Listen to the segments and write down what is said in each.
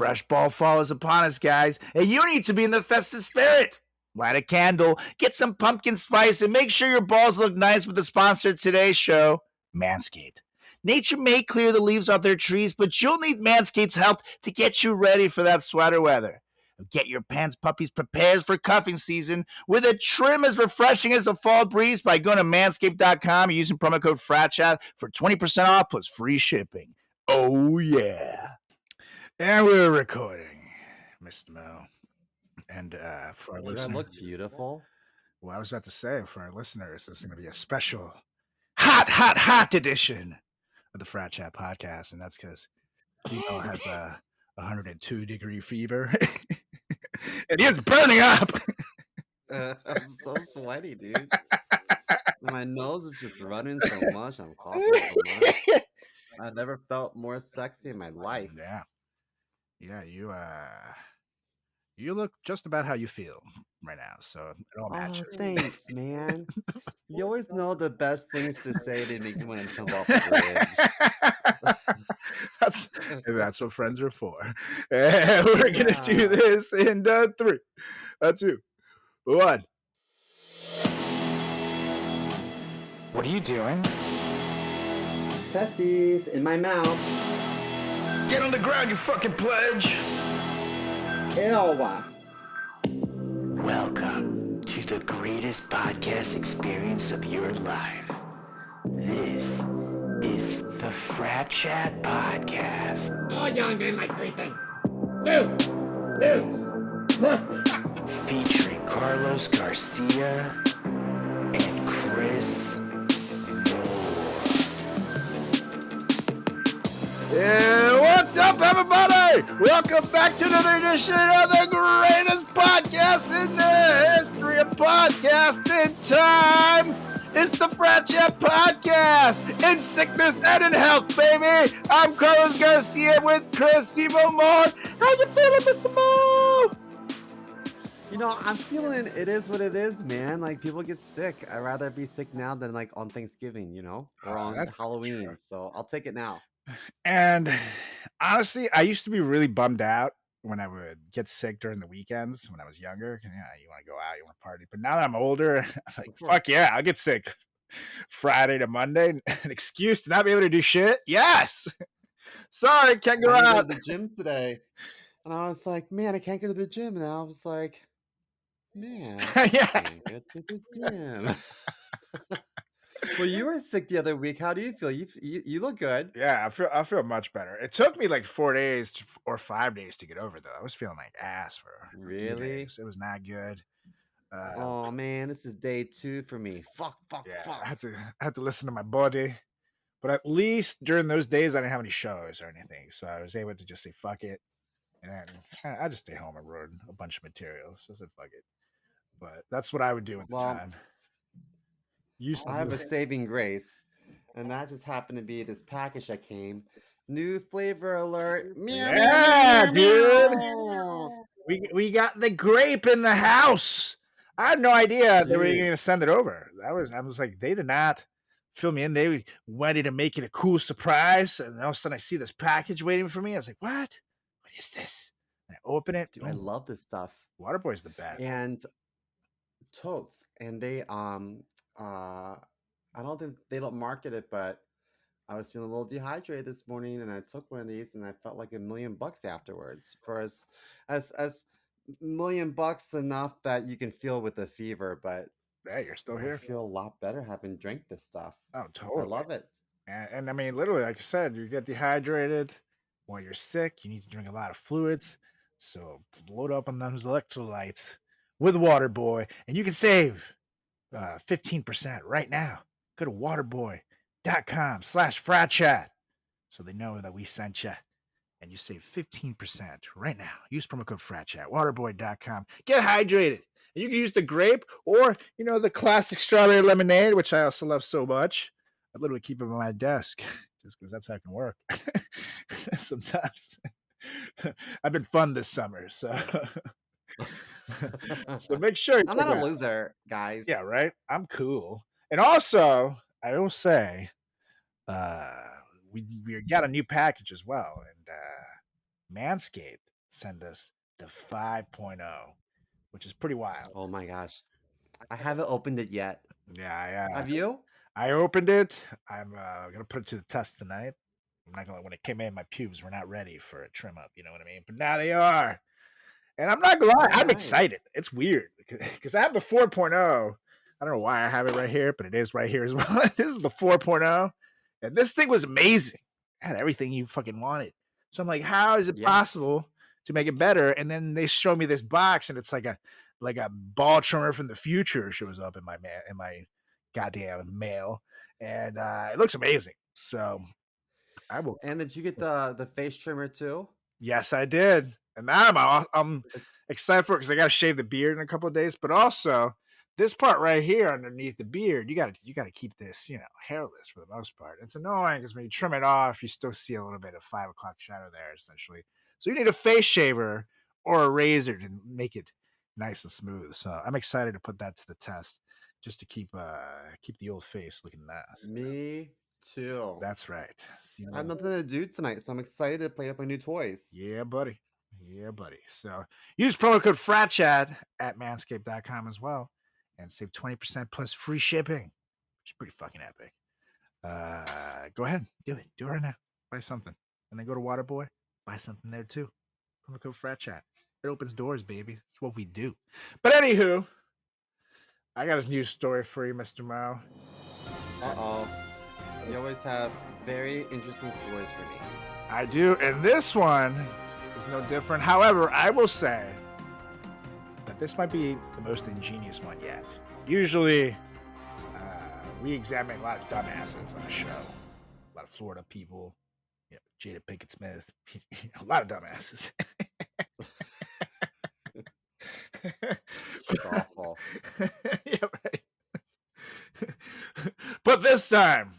fresh fall is upon us, guys, and you need to be in the festive spirit. Light a candle, get some pumpkin spice, and make sure your balls look nice with the sponsor of today's show, Manscaped. Nature may clear the leaves off their trees, but you'll need Manscaped's help to get you ready for that sweater weather. Get your pants puppies prepared for cuffing season with a trim as refreshing as a fall breeze by going to manscaped.com and using promo code FratChat for 20% off plus free shipping. Oh, yeah. And we're recording, Mr. Mel. And for our listeners, I look beautiful. Well, I was about to say, for our listeners, this is going to be a special hot edition of the FratChat Podcast. And that's because Hugo has a 102-degree fever. And he is burning up. I'm so sweaty, dude. My nose is just running so much. I'm coughing so much. I've never felt more sexy in my life. Yeah, you look just about how you feel right now, so it all matches. Oh, thanks, man. You always know the best things to say to me when I come off the bridge. That's what friends are for. And we're gonna do this in 3, 2, 1. What are you doing? Testes in my mouth. Get on the ground, you fucking pledge. Ew. Welcome to the greatest podcast experience of your life. This is the FratChat Podcast. All young men like 3 things. Food, booze, pussy. Featuring Carlos Garcia and Chris Moore. Yeah, what's up, everybody? Welcome back to another edition of the greatest podcast in the history of podcasting time. It's the FratChat Podcast, in sickness and in health, baby. I'm Carlos Garcia with Chris Moore. How you feeling, Mr. Moore? You know, I'm feeling it is what it is, man. Like, people get sick. I'd rather be sick now than like on Thanksgiving, you know, or on Halloween. True. So I'll take it now. And honestly, I used to be really bummed out when I would get sick during the weekends when I was younger. You want to go out, you want to party. But now that I'm older, I'm like, fuck yeah, I'll get sick Friday to Monday. An excuse to not be able to do shit? Yes. Sorry, can't go out. To the gym today. And I was like, man, I can't go to the gym. And I was like, man, I can't go to the gym. Well, you were sick the other week. How do you feel? You look good. Yeah, I feel much better. It took me like 4 days or 5 days to get over though. I was feeling like ass for really. Days. It was not good. Oh man, this is day 2 for me. Fuck. I had to listen to my body, but at least during those days I didn't have any shows or anything, so I was able to just say fuck it, and I just stayed home and wrote a bunch of material. So I said fuck it, but that's what I would do at the time. I have a saving grace, and that just happened to be this package that came. New flavor alert. Yeah, dude. We got the grape in the house. I had no idea they were going to send it over. I was like, they did not fill me in. They wanted to make it a cool surprise, and all of a sudden I see this package waiting for me. I was like, what? What is this? And I open it. Dude, I love this stuff. Waterboy's the best. And totes. And they I don't think they don't market it, but I was feeling a little dehydrated this morning, and I took one of these, and I felt like $1 million afterwards. For as $1 million enough that you can feel with the fever, but yeah, you're still here. I feel a lot better having drank this stuff. Oh, totally. I love it. And I mean, literally, like I said, you get dehydrated while you're sick. You need to drink a lot of fluids, so load up on those electrolytes with Waterboy, and you can save 15% right now. Go to waterboy.com/FratChat so they know that we sent you, and you save 15% right now. Use promo code FratChat, waterboy.com. Get hydrated. And you can use the grape or, the classic strawberry lemonade, which I also love so much. I literally keep it on my desk just because that's how it can work. Sometimes. I've been fun this summer, so... So make sure I'm not a loser, guys. Yeah, right. I'm cool. And also, I will say, we got a new package as well, and Manscaped sent us the 5.0, which is pretty wild. Oh my gosh. I haven't opened it yet. Yeah, Have you? I opened it. I'm gonna put it to the test tonight. I'm not gonna. When it came in, my pubes were not ready for a trim up. You know what I mean? But now they are, and I'm not gonna lie. Oh, I'm nice. excited. It's weird because I have the 4.0. I don't know why I have it right here, but it is right here as well. This is the 4.0, and this thing was amazing. It had everything you fucking wanted. So I'm like, how is it Yeah. possible to make it better? And then they show me this box, and it's like a ball trimmer from the future shows up in my goddamn mail, and it looks amazing. So I will. And did you get the face trimmer too? Yes, I did, and now I'm excited for it because I got to shave the beard in a couple of days. But also, this part right here underneath the beard, you got to keep this, hairless for the most part. It's annoying because when you trim it off, you still see a little bit of 5 o'clock shadow there, essentially. So you need a face shaver or a razor to make it nice and smooth. So I'm excited to put that to the test, just to keep the old face looking nice. Me too. That's right. So, I have nothing to do tonight, so I'm excited to play with my new toys. Yeah, buddy. So use promo code FratChat at manscaped.com as well and save 20% plus free shipping, which is pretty fucking epic. Go ahead. Do it right now. Buy something. And then go to Waterboy. Buy something there too. Promo code FratChat. It opens doors, baby. It's what we do. But anywho, I got a news story for you, Mr. Mo. Uh-oh. You always have very interesting stories for me. I do, and this one is no different. However, I will say that this might be the most ingenious one yet. Usually, we examine a lot of dumbasses on the show. A lot of Florida people, Jada Pinkett Smith, a lot of dumbasses. It's awful. Yeah, right. But this time,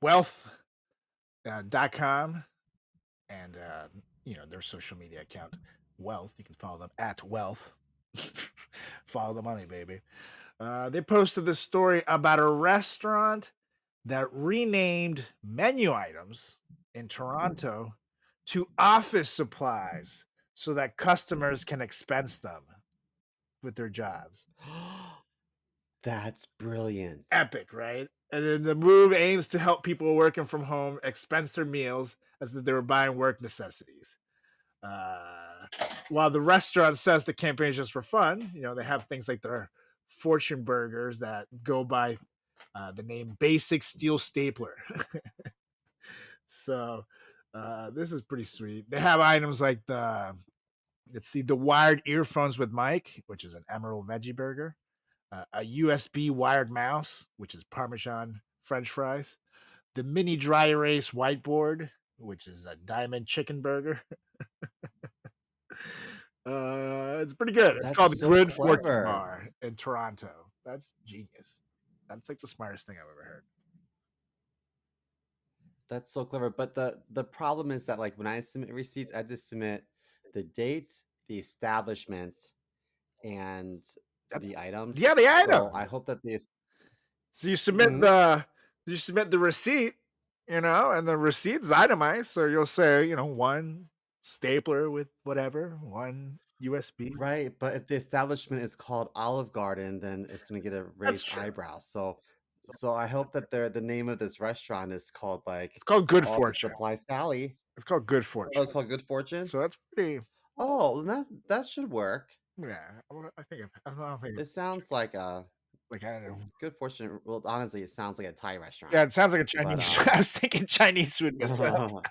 wealth.com and their social media account, Wealth. You can follow them at Wealth. Follow the money, baby. They posted this story about a restaurant that renamed menu items in Toronto to office supplies so that customers can expense them with their jobs. That's brilliant. Epic, right? And then the move aims to help people working from home expense their meals as if they were buying work necessities. While the restaurant says the campaign is just for fun, they have things like their fortune burgers that go by the name Basic Steel Stapler. So this is pretty sweet. They have items like the wired earphones with mic, which is an emerald veggie burger. A USB wired mouse, which is Parmesan French fries, the mini dry erase whiteboard, which is a diamond chicken burger. It's pretty good. It's called the Good Fortune Bar in Toronto. That's genius. That's like the smartest thing I've ever heard. That's so clever. But the problem is that when I submit receipts, I just submit the date, the establishment, and the items. Yeah, the item. So I hope that So you submit the receipt, and the receipt's itemized. So you'll say, one stapler with whatever, one USB. Right, but if the establishment is called Olive Garden, then it's going to get a raised eyebrow. So I hope that the name of this restaurant is called it's called Good Office Fortune. Supply Sally. It's called Good Fortune. Oh, it's called Good Fortune. So that's pretty. Oh, that should work. Yeah, I don't think it sounds like a I don't know. Good Fortune. Well, honestly, it sounds like a Thai restaurant. Yeah, it sounds like a Chinese. I was thinking Chinese food myself.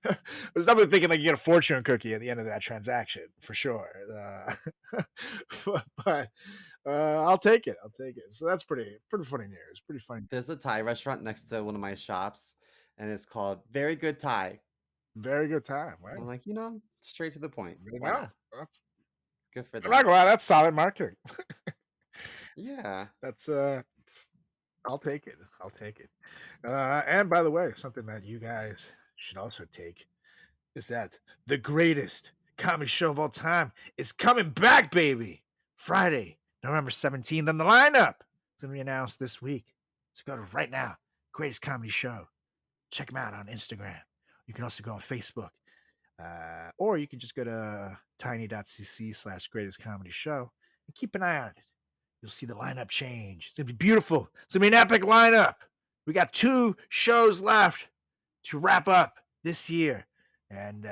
I was definitely thinking you get a fortune cookie at the end of that transaction for sure. But I'll take it. So that's pretty funny news. Pretty funny. There's a Thai restaurant next to one of my shops, and it's called Very Good Thai. Very Good Thai. Wow. I'm like, straight to the point. Wow. Good for them. I'm not gonna lie, that's solid marketing. Yeah. That's I'll take it. And by the way, something that you guys should also take is that the greatest comedy show of all time is coming back, baby. Friday, November 17th on the lineup. It's going to be announced this week. So go to right now, Greatest Comedy Show. Check them out on Instagram You can also go on Facebook. Or you can just go to tiny.cc/greatest comedy show and keep an eye on it. You'll see the lineup change. It's going to be beautiful. It's going to be an epic lineup. We got 2 shows left to wrap up this year. And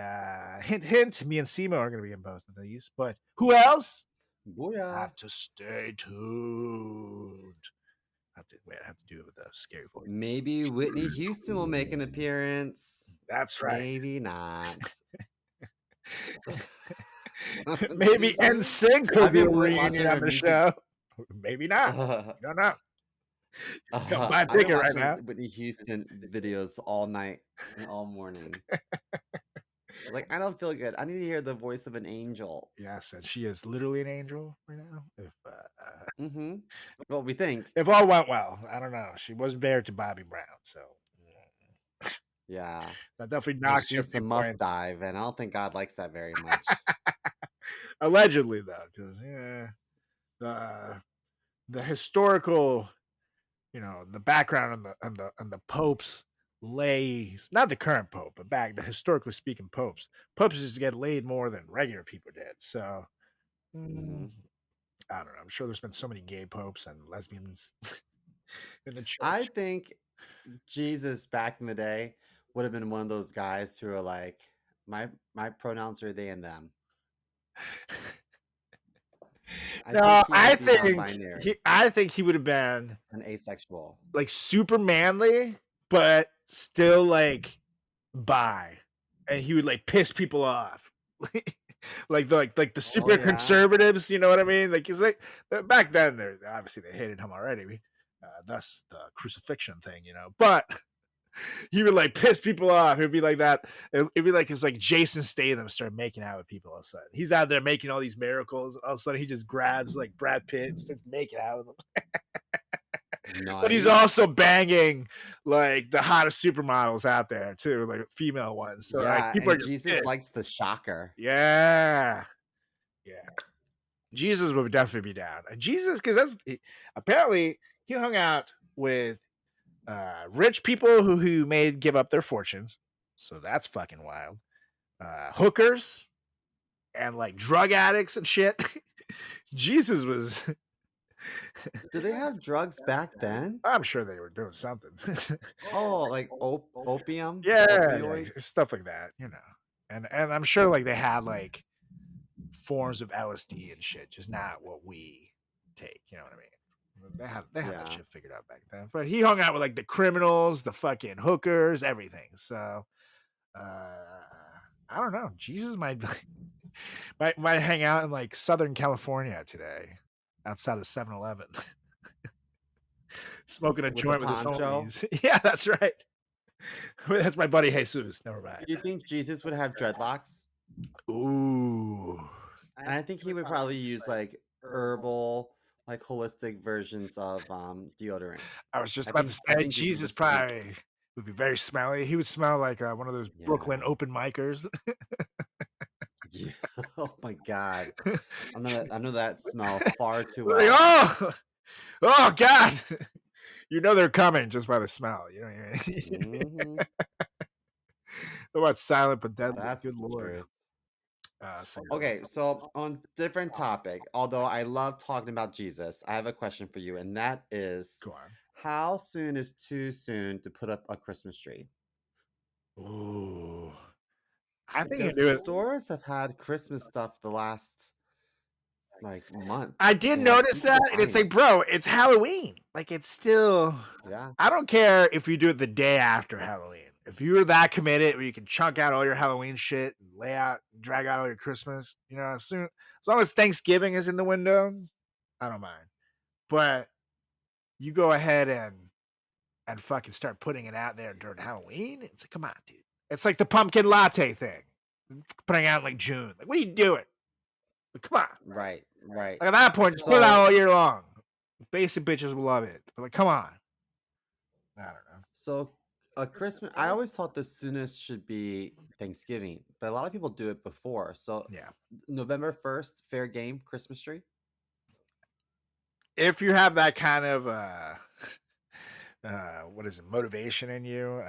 hint, hint, me and Simo are going to be in both of these. But who else? Booyah. Have to stay tuned. I have to do it with a scary voice. Maybe Whitney Houston will make an appearance. That's right. Maybe not. Maybe NSYNC will I've be a been watching reunion her on the music- show. Maybe not. I don't know. Go buy a I've been ticket right watching now. Whitney Houston videos all night and all morning. Like, I don't feel good. I need to hear the voice of an angel. Yes, and she is literally an angel right now. Mm-hmm. Well, we think. If all went well, I don't know. She was married to Bobby Brown, so Yeah. that definitely And knocks you a she's the few muff points. dive, and I don't think God likes that very much. Allegedly, though, because the historical, the background on the popes lays, not the current pope, but back the historically speaking popes used to get laid more than regular people did. So Mhm. I don't know. I'm sure there's been so many gay popes and lesbians in the church. I think Jesus back in the day would have been one of those guys who are like, my pronouns are they and them. I he would be think non-binary he would have been and asexual. like super manly, but still like bi, and he would like piss people off, like the super yeah. conservatives. You know what I mean? Like he's like back then. They obviously they hated him already. Thus the crucifixion thing, but. He would like piss people off. It'd be like that. It'd be like it's like Jason Statham started making out with people all of a sudden. He's out there making all these miracles. All of a sudden, he just grabs like Brad Pitt and starts making out with them. But he's also banging like the hottest supermodels out there too, like female ones. So like people and are Jesus pissed. likes the shocker. Yeah. Jesus would definitely be down. Jesus, because apparently he hung out with rich people who may give up their fortunes, so that's fucking wild. Hookers and like drug addicts and shit. Jesus was. Did they have drugs back then? I'm sure they were doing something. Oh, like opium? Yeah, Opioids? stuff like that, and I'm sure like they had like forms of LSD and shit, just not what we take. You know what I mean? They had that shit figured out back then. But he hung out with like the criminals, the fucking hookers, everything. So I don't know. Jesus might hang out in like Southern California today, outside of 7-Eleven, smoking a joint with his homies. Yeah, that's right. That's my buddy Jesus. Never mind. Do you think Jesus would have dreadlocks? Ooh. And I think he would probably use like herbal, like holistic versions of deodorant. I was just about to say Jesus probably would be very smelly. He would smell like one of those Brooklyn open micers. Yeah. Oh my God. I know that smell far too Like, well. oh God. They're coming just by the smell. You know what I mean? Mhm. About silent but deadly. That's Good Lord. true. So Okay, so on different topic, although I love talking about Jesus, I have a question for you, and that is, go on. how soon is too soon to put up a Christmas tree? Ooh. I think Because the stores have had Christmas stuff the last like month. I did notice that, and it's like, bro, it's Halloween. Like, it's still. Yeah. I don't care if you do it the day after Halloween. If you're that committed, where you can chunk out all your Halloween shit, and drag out all your Christmas, as long as Thanksgiving is in the window, I don't mind. But you go ahead and fucking start putting it out there during Halloween. It's like, come on, dude. It's like the pumpkin latte thing, putting out in like June. Like, what are you doing? Like, come on. Right. Like, at that point, just put it out all year long. Basic bitches will love it. But like, come on. I don't know. So a Christmas, I always thought the soonest should be Thanksgiving, but a lot of people do it before. So yeah, November 1st, fair game, Christmas tree. If you have that kind of what is it, motivation in you,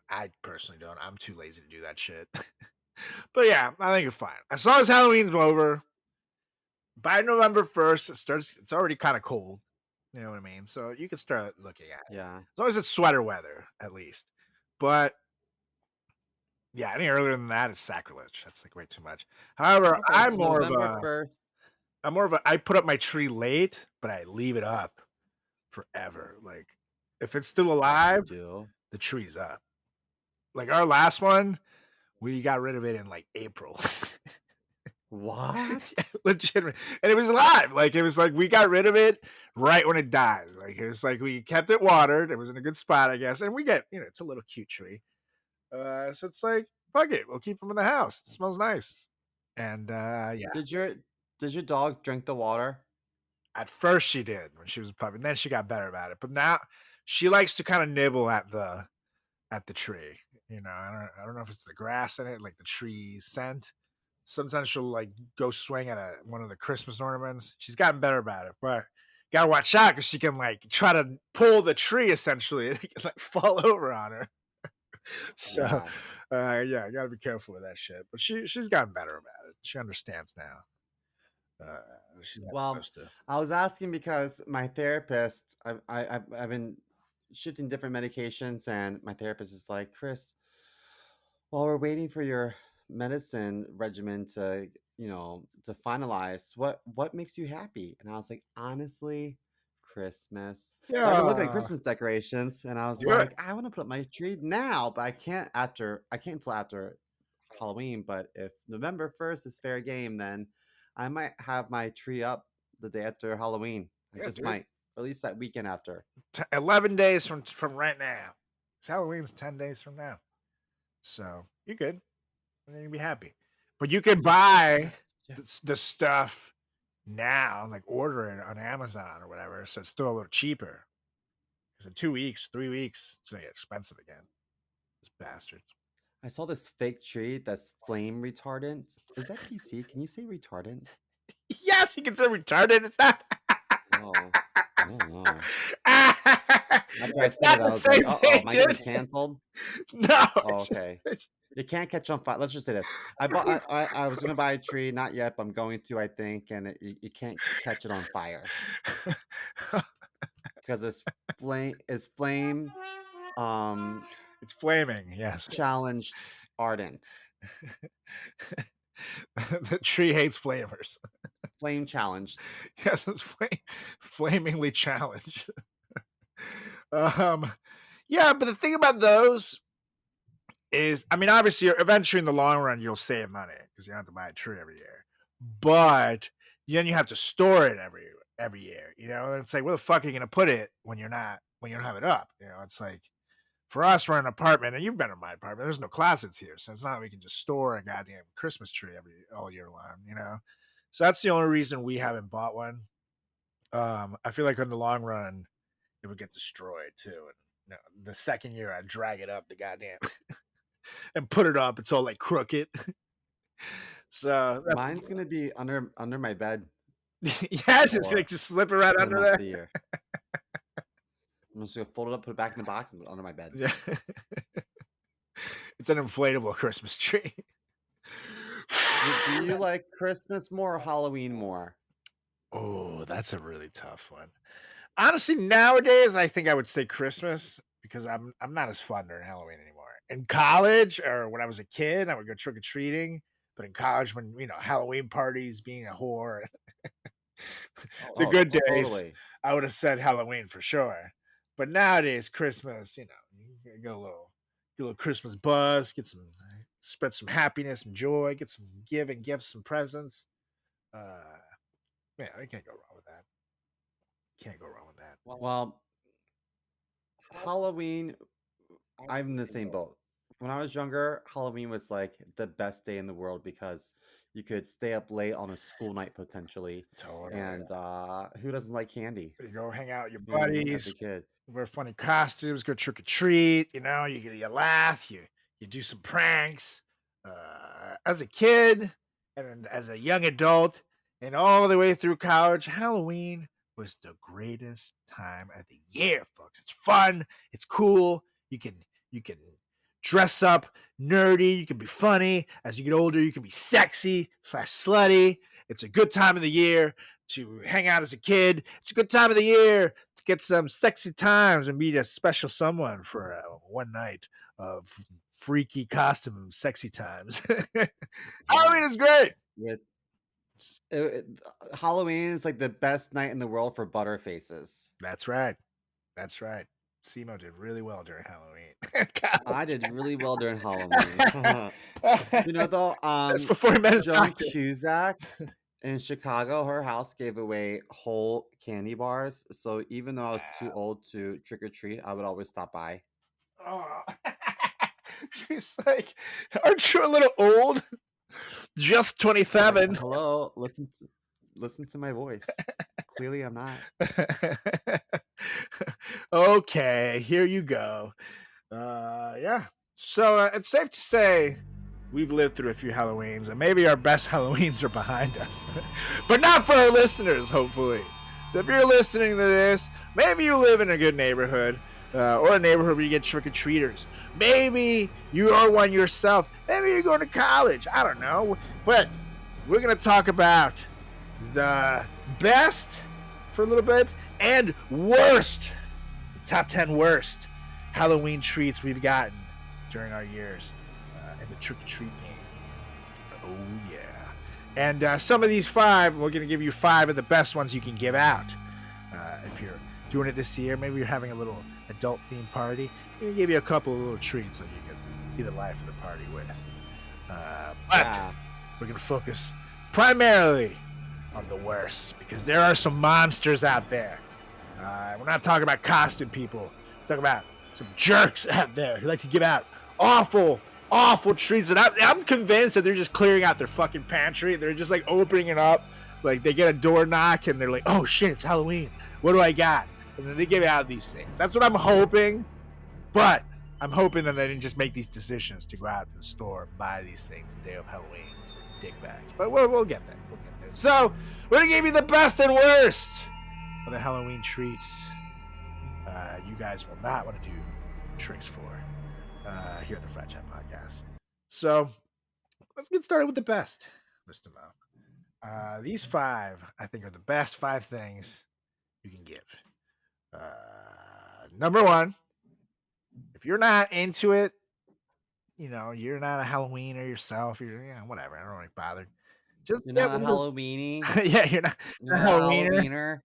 I personally don't. I'm too lazy to do that shit. But yeah, I think you're fine. As long as Halloween's over, by November 1st, it's already kind of cold. You know what I mean? So you can start looking at it. Yeah. As long as it's sweater weather, at least. But yeah, any earlier than that is sacrilege. That's like way too much. However, Okay, so November 1st. I put up my tree late, but I leave it up forever. Like if it's still You alive, do. the tree's up. Like our last one, we got rid of it in like April. What? Yeah, legitimate. And it was alive. Like it was like we got rid of it right when it died. Like it was like we kept it watered. It was in a good spot, I guess. And we get, it's a little cute tree. So it's like, fuck it, we'll keep them in the house. It smells nice. And yeah. Did your dog drink the water? At first she did when she was a puppy, and then she got better about it. But now she likes to kind of nibble at the tree. I don't know if it's the grass in it, like the tree scent. Sometimes she'll like go swing at one of the Christmas ornaments. She's gotten better about it, but gotta watch out because she can like try to pull the tree essentially and it can like fall over on her. So yeah, I gotta be careful with that shit. But she's gotten better about it. She understands now. She's not supposed to. I was asking because my therapist, I've been shifting different medications, and my therapist is like, Chris, while we're waiting for your medicine regimen to finalize, what makes you happy? And I was like, honestly, Christmas. So I've been looking at Christmas decorations, and I was like, I want to put up my tree now, but I can't until after Halloween. But if November 1st is fair game, then I might have my tree up the day after Halloween. I just might, at least that weekend after. 11 days from right now. Halloween's 10 days from now. So you're good. And then you'll be happy. But you can buy the stuff now, like order it on Amazon or whatever. So it's still a little cheaper. Because in 2 weeks, 3 weeks, it's going to get expensive again. Those bastards. I saw this fake tree that's flame retardant. Is that PC? Can you say retardant? Yes, you can say retardant. It's not. Oh, I don't know. After I said it, I was like, am I getting canceled? No. Oh, okay. You can't catch on fire. Let's just say this. I was going to buy a tree. Not yet, but I'm going to, I think. And you can't catch it on fire. Because it's flame. It's flaming, yes. Challenged ardent. The tree hates flamers. Flame challenged. Yes, it's flamingly challenged. Yeah, but the thing about those is, I mean, obviously, eventually in the long run, you'll save money because you don't have to buy a tree every year. But then you have to store it every year, and it's like, where the fuck are you going to put it when you don't have it up? It's like, for us, we're in an apartment, and you've been in my apartment. There's no closets here, so it's not like we can just store a goddamn Christmas tree all year long, So that's the only reason we haven't bought one. I feel like in the long run, it would get destroyed too. And the second year, I'd drag it up the goddamn and put it up. It's all like crooked. So mine's gonna be under my bed. Yes, it's like just slip it right under there. The I'm just gonna fold it up, put it back in the box, and put it under my bed. Yeah. It's an inflatable Christmas tree. Do you like Christmas more or Halloween more? Oh, that's a really tough one. Honestly, nowadays I think I would say Christmas because I'm not as fun during Halloween anymore. In college or when I was a kid, I would go trick or treating. But in college, when Halloween parties, being a whore, the good days, totally. I would have said Halloween for sure. But nowadays, Christmas, you get a little Christmas buzz, spread some happiness, some joy, get some gifts, some presents. Yeah, I can't go wrong with that. Can't go wrong with that. Well, Halloween, I'm in the same boat. When I was younger, Halloween was like the best day in the world because you could stay up late on a school night potentially. Totally. And who doesn't like candy? You go hang out with your buddies. As a kid. Wear funny costumes, go trick or treat. You laugh, you do some pranks. As a kid and as a young adult and all the way through college, Halloween was the greatest time of the year, folks. It's fun. It's cool. You can dress up nerdy. You can be funny. As you get older, you can be sexy / slutty. It's a good time of the year to hang out as a kid. It's a good time of the year to get some sexy times and meet a special someone for one night of freaky costume sexy times. Halloween is great. With Halloween is like the best night in the world for butterfaces. That's right. That's right. Simo did really well during Halloween. I did really well during Halloween. You know, though, That's before he met his Joan doctor. Cusack in Chicago, her house gave away whole candy bars. So even though I was too old to trick or treat, I would always stop by. Oh. She's like, aren't you a little old? Just 27. Hello, listen to my voice. Clearly, I'm not. Okay, here you go. Yeah. So it's safe to say we've lived through a few Halloweens, and maybe our best Halloweens are behind us, but not for our listeners, hopefully. So if you're listening to this, maybe you live in a good neighborhood, or a neighborhood where you get trick-or-treaters. Maybe you are one yourself. Maybe you're going to college. I don't know. But we're going to talk about the best for a little bit and worst, the top 10 worst Halloween treats we've gotten during our years in the trick-or-treat game. Oh, yeah. And some of these 5, we're going to give you 5 of the best ones you can give out. If you're doing it this year, maybe you're having a little adult themed party, we're going to give you a couple of little treats that you can be the life of the party with. But we're going to focus primarily on the worst, because there are some monsters out there. We're not talking about costume people. We're talking about some jerks out there who like to give out awful treats. And I'm convinced that they're just clearing out their fucking pantry. They're just like opening it up. Like they get a door knock and they're like, oh shit, it's Halloween. What do I got? And then they give out these things. That's what I'm hoping. But I'm hoping that they didn't just make these decisions to go out to the store and buy these things the day of Halloween. It's like dick bags. But we'll get there. We'll get there. So we're going to give you the best and worst of the Halloween treats you guys will not want to do tricks for here at the FratChat Podcast. So let's get started with the best, Mr. Mo. These 5, I think, are the best 5 things you can give. Number 1, if you're not into it, you know, you're not a Halloweener yourself, you're, you know, whatever, I don't really bother. Just You're not a Halloweenie. Yeah, you're not a Halloweener.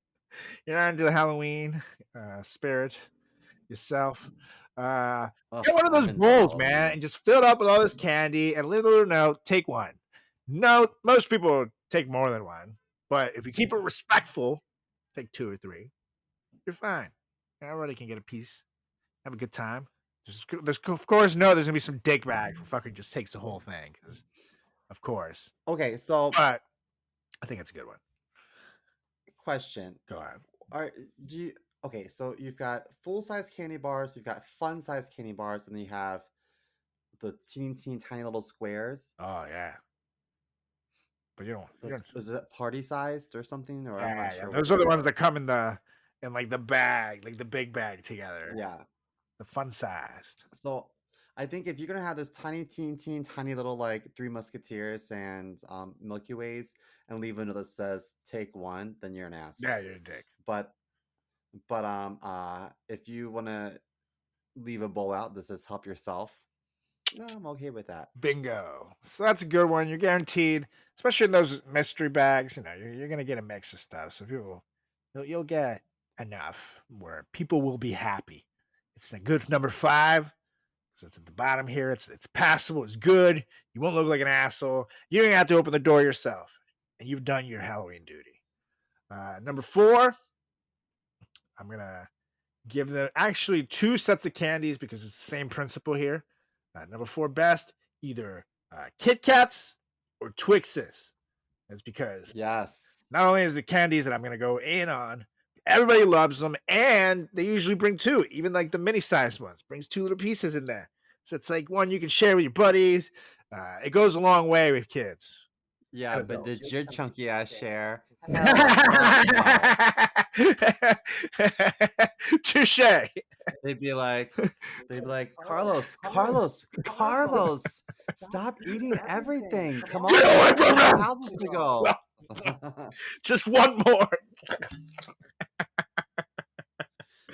You're not into the Halloween spirit yourself. Get one of those bowls, man, and just fill it up with all this candy and leave a little note. Take one. No, most people take more than one, but if you keep it respectful, take 2 or 3. You're fine. Everybody can get a piece. Have a good time. There's of course, no, there's gonna be some dick bag who fucking just takes the whole thing. Of course. Okay, so but I think it's a good one. Question. Go on. Okay, so you've got full-size candy bars, you've got fun-size candy bars, and then you have the teeny tiny little squares. Oh yeah. But you don't. Is it party-sized or something? Or I'm not sure. Those are the ones that come in like the bag, like the big bag together. Yeah. The fun-sized. So I think if you're gonna have those tiny little like 3 Musketeers and Milky Ways and leave a note that says "take one," then you're an asshole. Yeah, you're a dick. But if you want to leave a bowl out that says "help yourself," no, I'm okay with that. Bingo. So that's a good one. You're guaranteed, especially in those mystery bags. You know, you're gonna get a mix of stuff, so you'll get enough where people will be happy. It's a good number 5. So it's at the bottom here. It's passable. It's good. You won't look like an asshole. You don't have to open the door yourself, and you've done your Halloween duty. Number 4, I'm gonna give them actually 2 sets of candies because it's the same principle here. Number 4 best, either Kit Kats or Twixes. That's because yes, not only is the candies that I'm gonna go in on, everybody loves them, and they usually bring 2, even like the mini-sized ones. Brings 2 little pieces in there. So it's like one you can share with your buddies. It goes a long way with kids. Yeah, but did your chunky ass share Touche. They'd be like, Carlos, stop eating everything. Come on, Get away we from have him! houses to go. Just one more.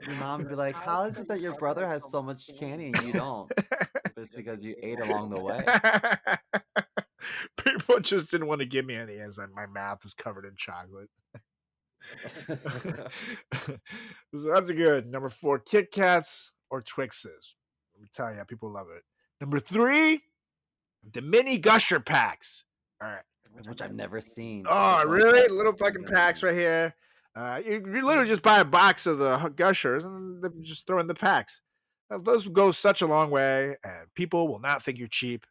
Your mom would be like, how is it that your brother has so much candy and you don't? It's because you ate along the way. People just didn't want to give me any as my mouth is covered in chocolate. So that's a good number 4. Kit Kats or Twixes. Let me tell you, people love it. Number 3, the mini Gusher packs. All right. Which I've never seen. Oh, really? Little fucking packs right here. You literally just buy a box of the Gushers and then just throw in the packs. Those go such a long way, and people will not think you're cheap,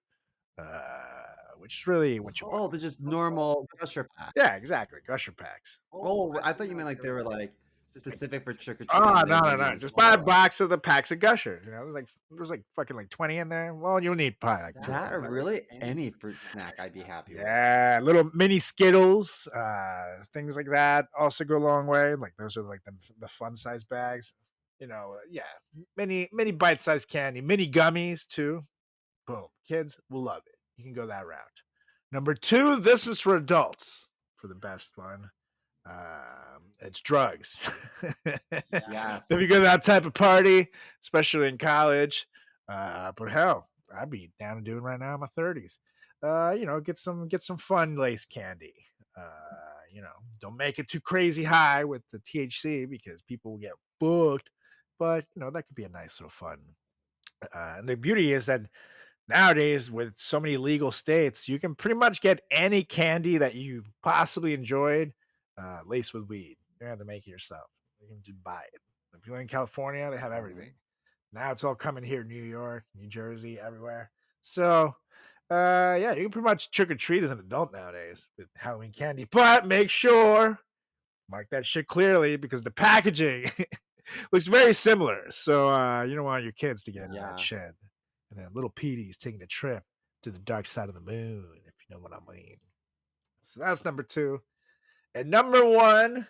which is really what you want. Oh, they're just normal Gusher packs. Yeah, exactly. Gusher packs. Oh, I thought you meant like they were like specific for trick or treating. Oh, no. Just buy a box of the packs of Gushers. You know, there's like fucking like 20 in there. Well, you'll need probably like 2. That or really any fruit snack, I'd be happy with. Yeah, little mini Skittles, things like that also go a long way. Like those are like the fun size bags. You know, yeah, mini bite sized candy, mini gummies too. Boom, kids will love it. You can go that route. Number 2, this was for adults for the best one. It's drugs. Yes. If you go to that type of party, especially in college, but hell, I'd be down to doing right now in my 30s. You know, get some fun lace candy. You know, don't make it too crazy high with the THC because people will get booked. But you know, that could be a nice little fun. And the beauty is that nowadays, with so many legal states, you can pretty much get any candy that you possibly enjoyed laced with weed. You don't have to make it yourself. You can just buy it. If you're in California, they have everything. Now it's all coming here, New York, New Jersey, everywhere. So, yeah, you can pretty much trick or treat as an adult nowadays with Halloween candy. But make sure, mark that shit clearly because the packaging looks very similar. So, you don't want your kids to get into that shit. And then little Petey's taking a trip to the dark side of the moon, if you know what I mean. So that's number 2. And number 1,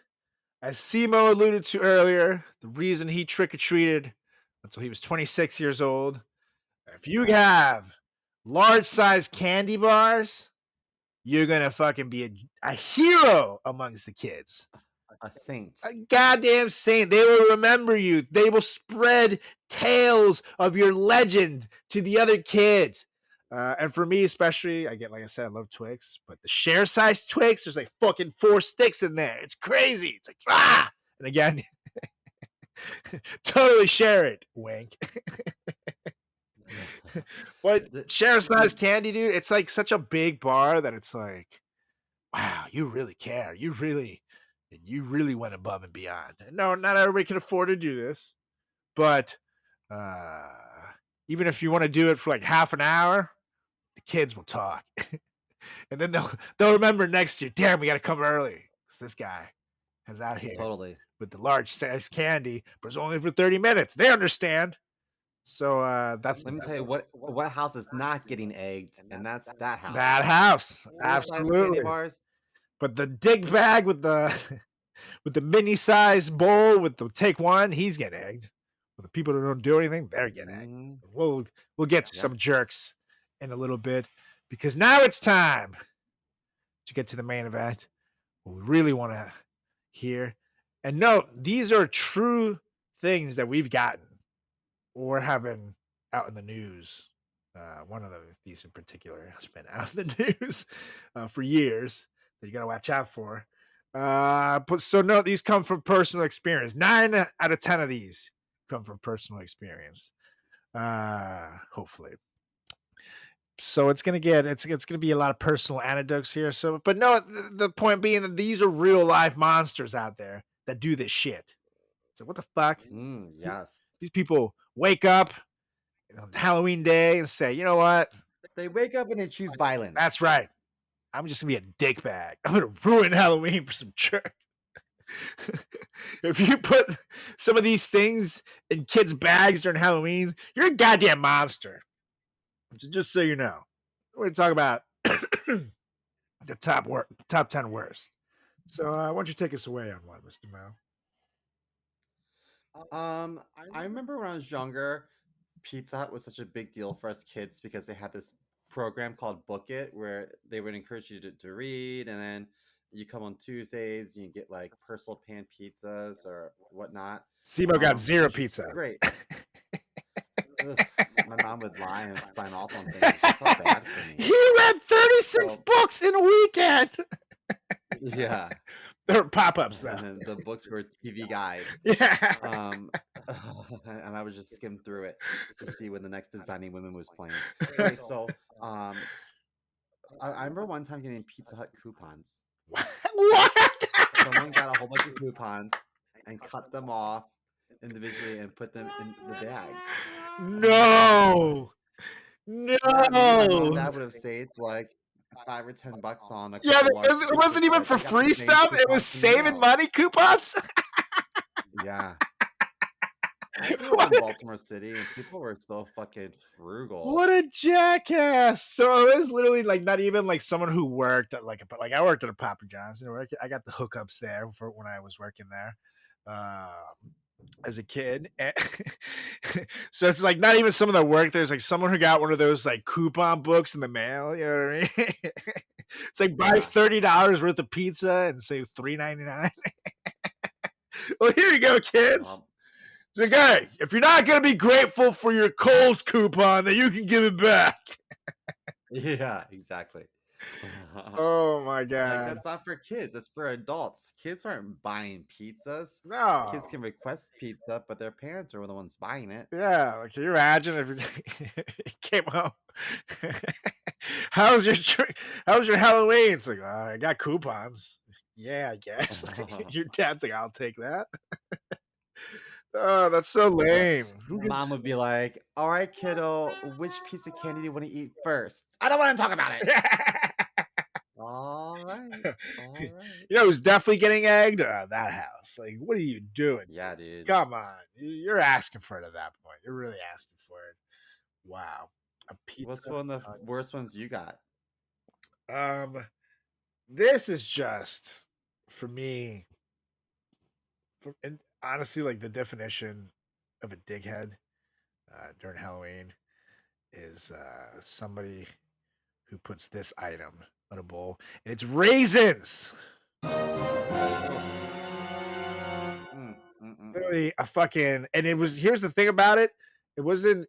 as Simo alluded to earlier, the reason he trick-or-treated until he was 26 years old. If you have large-sized candy bars, you're going to fucking be a hero amongst the kids. A saint. A goddamn saint. They will remember you. They will spread tales of your legend to the other kids. And for me, especially, like I said, I love Twix, but the share size Twix, there's like fucking 4 sticks in there. It's crazy. It's like, ah! And again, totally share it. Wink. But share size candy, dude, it's like such a big bar that it's like, wow, you really care. You really went above and beyond. No, not everybody can afford to do this, but even if you want to do it for like half an hour, the kids will talk. And then they'll remember next year, damn, we got to come early because this guy is out here with the large size candy, but it's only for 30 minutes. They understand. So that's. Let me tell you what house is not getting egged, and that's that house. That house, absolutely. Bars. But the dig bag with the mini-sized bowl with the take one, he's getting egged. But the people who don't do anything, they're getting egged. We'll get to some jerks in a little bit because now it's time to get to the main event. What we really want to hear. And note, these are true things that we've gotten or have been out in the news. One of these in particular has been out in the news for years that you got to watch out for. But so note, these come from personal experience. 9 out of 10 of these come from personal experience. Hopefully. So it's gonna be a lot of personal anecdotes here. So, but no, the point being that these are real life monsters out there that do this shit. So what the fuck? Yes. These people wake up on Halloween day and say, you know what? They wake up and they choose violence. That's right. I'm just gonna be a dickbag. I'm gonna ruin Halloween for some jerk. If you put some of these things in kids' bags during Halloween, you're a goddamn monster. Just so you know, we're gonna talk about the top 10 worst. So why don't you take us away on one, Mr. Mao? I remember when I was younger, Pizza Hut was such a big deal for us kids because they had this program called Book It where they would encourage you to read, and then you come on Tuesdays, you get like personal pan pizzas or whatnot. SEMO got zero Which was pizza. great. Ugh, my mom would lie and sign off on things. She felt bad for me. He read 36 So, books in a weekend. yeah. There were pop-ups though. And then the books were a TV guide. Yeah. And I would just skim through it to see when the next Designing Women was playing. Okay, so I remember one time getting Pizza Hut coupons. What? Someone got a whole bunch of coupons and cut them off individually and put them in the bags. No. Yeah, my mom and No. dad would have saved like $5 or $10 on a Yeah, couple large it wasn't even pizzas, for but they got free the same stuff. It was coupons in the saving mail. money coupons. Yeah. I grew up in Baltimore City and people were so fucking frugal. What a jackass! So it was literally like not even like someone who worked at like I worked at a Papa John's. I got the hookups there for when I was working there as a kid. So it's like not even someone that worked there. It's like someone who got one of those like coupon books in the mail. You know what I mean? It's like buy $30 worth of pizza and save $3.99. Well, here you go, kids. It's like, hey, if you're not gonna be grateful for your Kohl's coupon, then you can give it back. Yeah, exactly. Oh my Like god. that's not for kids, that's for adults. Kids aren't buying pizzas. No. Kids can request pizza, but their parents are the ones buying it. Yeah, like can you imagine if you came home? How's your Halloween? It's like, I got coupons. Yeah, I guess. Your dad's like, I'll take that. Oh, that's so lame. Who Mom would be like, all right, kiddo, which piece of candy do you want to eat first? I don't want to talk about it. All right. All right. You know who's definitely getting egged? That house. Like, what are you doing? Yeah, dude. Come on. You're asking for it at that point. You're really asking for it. Wow. A pizza. What's one of the worst ones you got? This is just for me. And honestly, like the definition of a dickhead during Halloween is somebody who puts this item on a bowl, and it's raisins. Literally a fucking, and it was. Here's the thing about it: it wasn't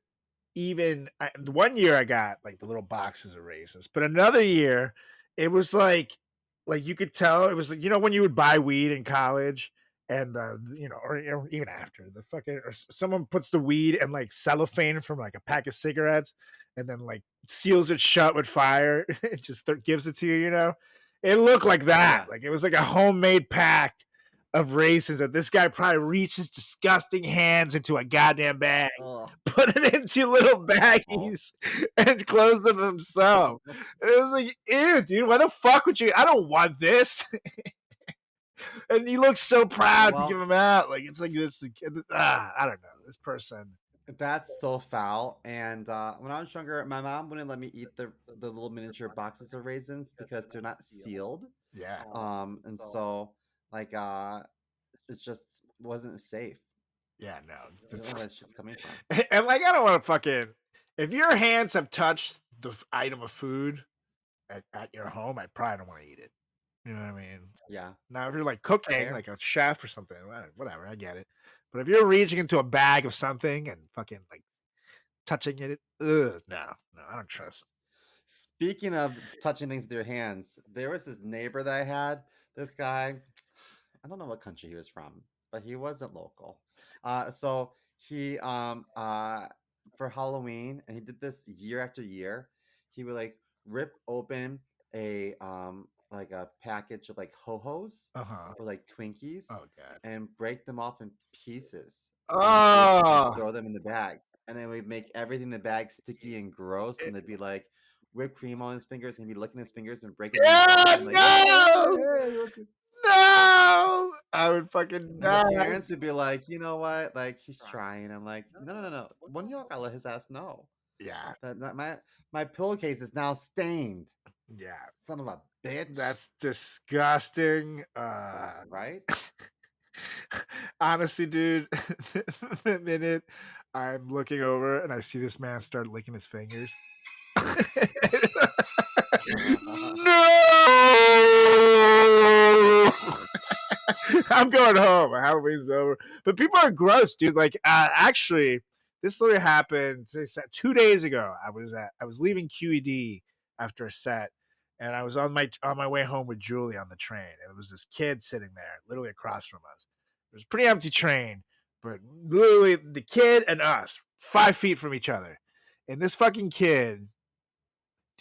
even. One year I got like the little boxes of raisins, but another year it was like you could tell it was like when you would buy weed in college. And or even after the fucking, or someone puts the weed in like cellophane from like a pack of cigarettes, and then like seals it shut with fire. It just gives it to you. It looked like that. Like it was like a homemade pack of raisins that this guy probably reached his disgusting hands into a goddamn bag, put it into little baggies, and closed them himself. And it was like, ew, dude, why the fuck would you? I don't want this. And he looks so proud to give him out. Like it's like this. I don't know. This person. That's so foul. And when I was younger, my mom wouldn't let me eat the little miniature boxes of raisins because they're not sealed. Yeah. And so like it just wasn't safe. Yeah. No. I don't know where that shit's coming from. And like I don't want to fucking. If your hands have touched the item of food at your home, I probably don't want to eat it. You know what I mean? Yeah. Now, if you're like cooking, like a chef or something, whatever, I get it. But if you're reaching into a bag of something and fucking like touching it, no, I don't trust. Speaking of touching things with your hands, there was this neighbor that I had. This guy, I don't know what country he was from, but he wasn't local. So he for Halloween, and he did this year after year, he would like rip open a like a package of like ho-hos or like Twinkies and break them off in pieces and throw them in the bags, and then we'd make everything in the bag sticky and gross, and they'd be like whipped cream on his fingers, and he'd be licking his fingers and breaking them. Like, no, I would fucking die. The parents would be like, you know what, like he's trying. I'm like, no, one of y'all gotta let his ass know. Yeah, that my pillowcase is now stained. Yeah. Son of a bitch. That's disgusting. Right? Honestly, dude, the minute I'm looking over and I see this man start licking his fingers. No! I'm going home. Halloween's over. But people are gross, dude. Like, actually, this literally happened 2 days ago. I was leaving QED after a set, and I was on my way home with Julie on the train, and there was this kid sitting there, literally across from us. It was a pretty empty train, but literally the kid and us, 5 feet from each other, and this fucking kid.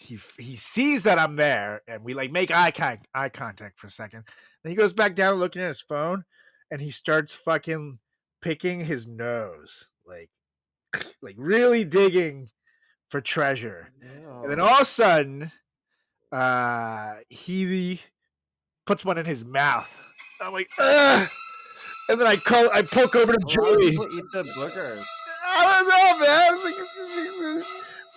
He sees that I'm there, and we like make eye contact for a second. Then he goes back down looking at his phone, and he starts fucking picking his nose, like really digging for treasure. And then all of a sudden, he puts one in his mouth. I'm like, ugh! And then I poke over to Julie. People eat the boogers. I don't know, man.